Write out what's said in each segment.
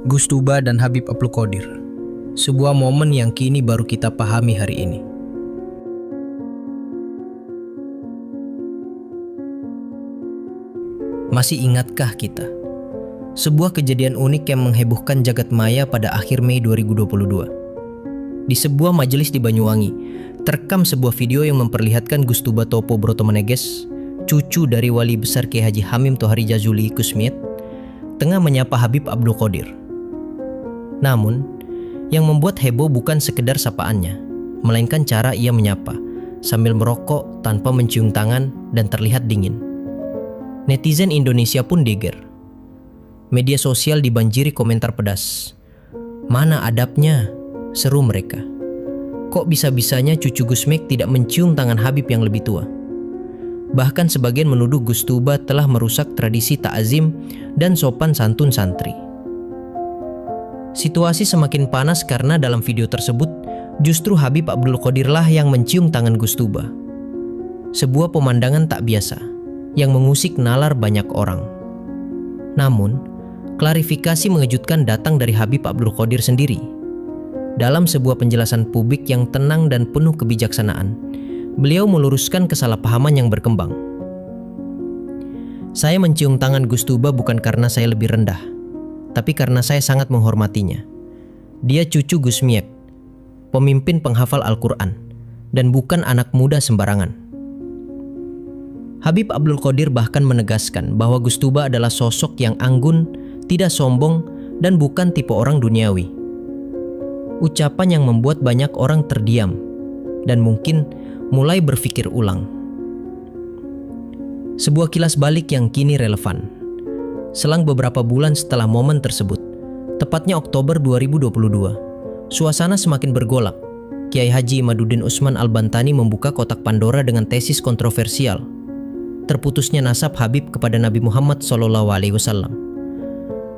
Gus Tuba dan Habib Abdul Qodir. Sebuah momen yang kini baru kita pahami hari ini. Masih ingatkah kita? Sebuah kejadian unik yang menghebohkan jagat maya pada akhir Mei 2022. Di sebuah majelis di Banyuwangi, terekam sebuah video yang memperlihatkan Gus Tuba Topo Broto Meneges, cucu dari Wali Besar Kiai Haji Hamim Tohari Jazuli Kusmiet, tengah menyapa Habib Abdul Qodir. Namun, yang membuat heboh bukan sekedar sapaannya, melainkan cara ia menyapa, sambil merokok tanpa mencium tangan dan terlihat dingin. Netizen Indonesia pun geger. Media sosial dibanjiri komentar pedas. "Mana adabnya?" seru mereka. "Kok bisa-bisanya cucu Gusmek tidak mencium tangan Habib yang lebih tua?" Bahkan sebagian menuduh Gus Tuba telah merusak tradisi ta'azim dan sopan santun santri. Situasi semakin panas karena dalam video tersebut justru Habib Abdul Qodir lah yang mencium tangan Gus Tuba. Sebuah pemandangan tak biasa yang mengusik nalar banyak orang. Namun, klarifikasi mengejutkan datang dari Habib Abdul Qodir sendiri. Dalam sebuah penjelasan publik yang tenang dan penuh kebijaksanaan, beliau meluruskan kesalahpahaman yang berkembang. "Saya mencium tangan Gus Tuba bukan karena saya lebih rendah, tapi karena saya sangat menghormatinya. Dia cucu Gus Miep, pemimpin penghafal Al-Quran, dan bukan anak muda sembarangan." Habib Abdul Qodir bahkan menegaskan bahwa Gus Tuba adalah sosok yang anggun, tidak sombong, dan bukan tipe orang duniawi. Ucapan yang membuat banyak orang terdiam dan mungkin mulai berpikir ulang. Sebuah kilas balik yang kini relevan. Selang beberapa bulan setelah momen tersebut, tepatnya Oktober 2022, suasana semakin bergolak. Kiai Haji Imaduddin Usman Al-Bantani membuka kotak Pandora dengan tesis kontroversial. Terputusnya nasab Habib kepada Nabi Muhammad SAW.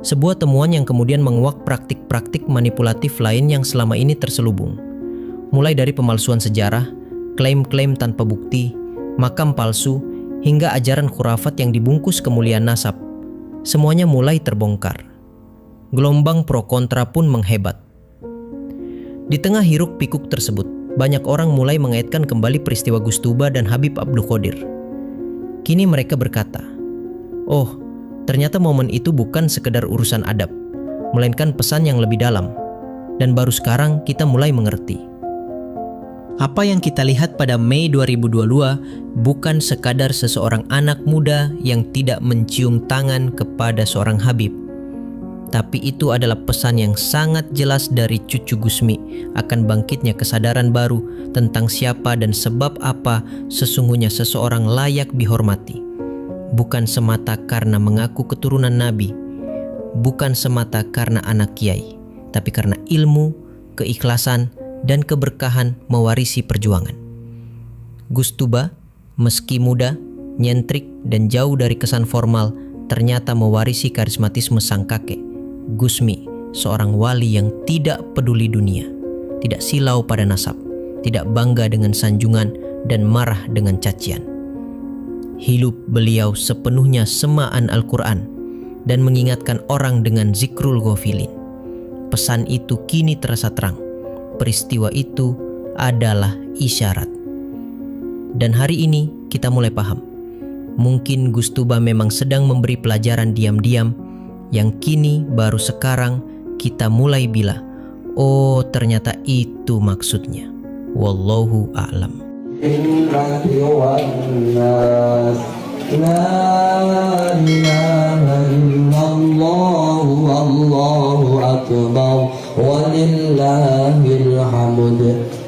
Sebuah temuan yang kemudian menguak praktik-praktik manipulatif lain yang selama ini terselubung. Mulai dari pemalsuan sejarah, klaim-klaim tanpa bukti, makam palsu, hingga ajaran khurafat yang dibungkus kemuliaan nasab. Semuanya mulai terbongkar. Gelombang pro kontra pun menghebat. Di tengah hiruk pikuk tersebut, banyak orang mulai mengaitkan kembali peristiwa Gus Tuba dan Habib Abdul Qodir. Kini mereka berkata, "Oh, ternyata momen itu bukan sekedar urusan adab, melainkan pesan yang lebih dalam. Dan baru sekarang kita mulai mengerti. Apa yang kita lihat pada Mei 2022 bukan sekadar seseorang anak muda yang tidak mencium tangan kepada seorang Habib. Tapi itu adalah pesan yang sangat jelas dari cucu Gusmi akan bangkitnya kesadaran baru tentang siapa dan sebab apa sesungguhnya seseorang layak dihormati. Bukan semata karena mengaku keturunan Nabi, bukan semata karena anak kiai, tapi karena ilmu, keikhlasan, dan keberkahan mewarisi perjuangan." Gus Tuba, meski muda, nyentrik, dan jauh dari kesan formal, ternyata mewarisi karismatisme sang kakek, Gusmi, seorang wali yang tidak peduli dunia, tidak silau pada nasab, tidak bangga dengan sanjungan, dan marah dengan cacian. Hidup beliau sepenuhnya semaan Al-Quran dan mengingatkan orang dengan zikrul ghafilin. Pesan itu kini terasa terang. Peristiwa itu adalah isyarat. Dan hari ini kita mulai paham. Mungkin Gus Tuba memang sedang memberi pelajaran diam-diam yang kini baru sekarang kita mulai bila, oh ternyata itu maksudnya. Wallahu a'lam.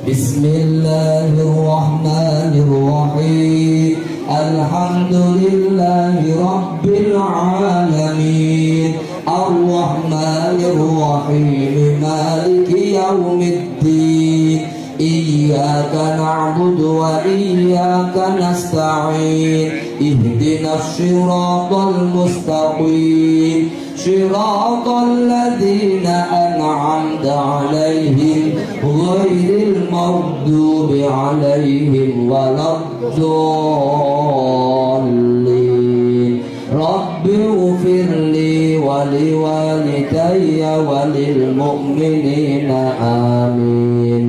Bismillahirrahmanirrahim. Alhamdulillahi rabbil alamin. Ar-Rahmanir-Rahim. Maliki yaumiddin. Iyyaka na'budu wa iyyaka nasta'in. Ihdinas siratal mustaqim. Siratal ladzina an'amta 'alaihim ghairil maghdubi 'alaihim waladdallin. Rabbi ighfirli wa liwalidayya وللمؤمنين آمين.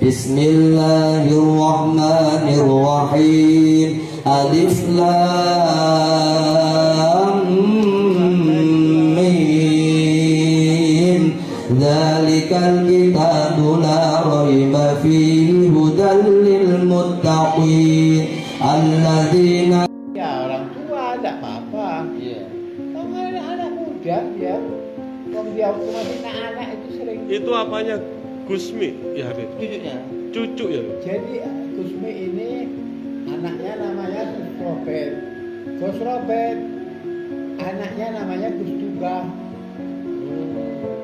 بسم الله الرحمن الرحيم. ألف لام ميم. ذلك الكتاب لا ريب فيه هدى للمتقين الذين. Ya orang tua tidak apa-apa. Iya. Kalau anak muda ya, kalau dia masih anak itu sering. Itu apanya Gusmi ya Habib? Cucunya. Cucu ya. Jadi Gusmi ini anaknya namanya Gus Robert. Gus Robert anaknya namanya Gus Tuba.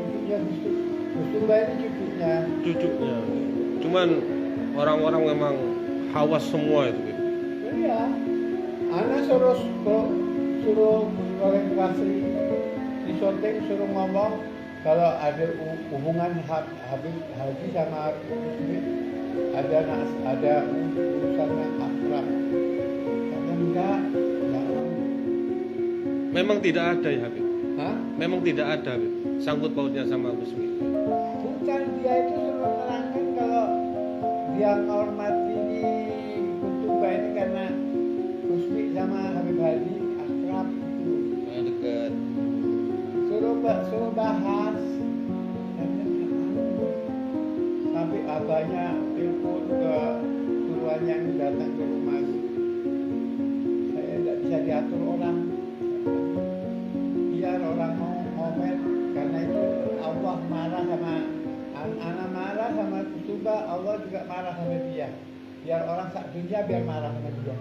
Cucunya Gus Tuba ini cucunya. Cucunya. Cuman orang-orang memang hawas semua itu. Habib. Iya. Anak suruh orientasi di syuting, suruh ngomong kalau ada hubungan Habib Haji sama Gusmi ada urusan yang akrab. Kalau enggak. Memang tidak ada ya Habib. Hah? Memang tidak ada Habib. Sangkut pautnya sama Gusmi. Bukan, dia itu suruh menerangkan kalau dia menghormati Kutuba ini karena Gusmi sama Habib Haji akrab itu. Dekat. Suruh bahas. Tapi abahnya telepon ke turuan yang datang ke rumah. Saya tidak bisa diatur orang. Biar orang mau komen, karena itu Allah marah sama anak, marah sama Kutuba, Allah juga marah sama dia. Biar orang sak dunia biar marah sama dia.